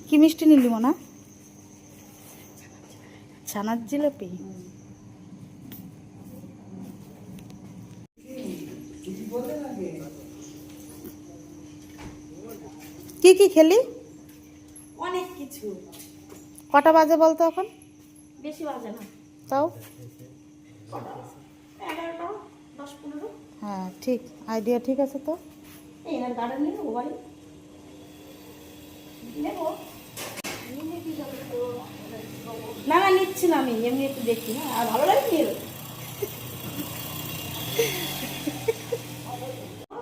কি মিষ্টি নিলি মনা? ছানার জিলাপি। কি কি খেলি? অনেক কিছু। কটা বাজে বলতো এখন? বেশি বাজে না, তাও 11টা 10-15। হ্যাঁ ঠিক, আইডিয়া ঠিক আছে তো। এই না গার্ডেন নিয়ে নেবো বাড়ি নেবো। না না নিচ্ছি না, আমি এমনি একটু দেখি না, আর ভালো লাগে নিয়ে নেবো।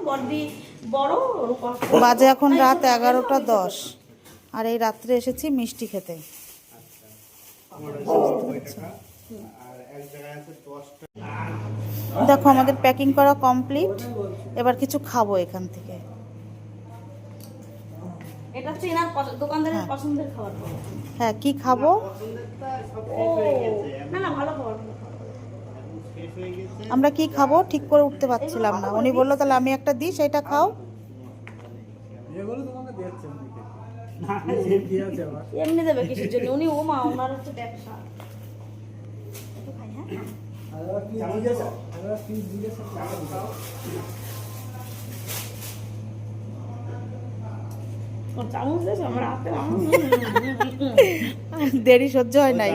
বড়দি বড় বাজে এখন রাত 11টা 10, আর এই রাত্রে এসেছি মিষ্টি খেতে। দেখো আমাদের প্যাকিং করা কমপ্লিট, এবার কিছু খাবো এখান থেকে। এটা হচ্ছে এনার দোকানদারের হ্যাঁ। পছন্দের খাবার। হ্যাঁ কি খাবো? ও না না, ভালো খাবার। আমরা কি খাবো ঠিক করে উঠতে পারছিলাম না। উনি বললো তাহলে আমি একটা দিই, সেটা খাও। এমনি দেবে কিসের জন্য? উনি ওমা ওনার হচ্ছে ব্যবসা। একটু খাই, হ্যাঁ চামচ দিয়েছে আমার হাতে। দেরি সহ্য হয় নাই।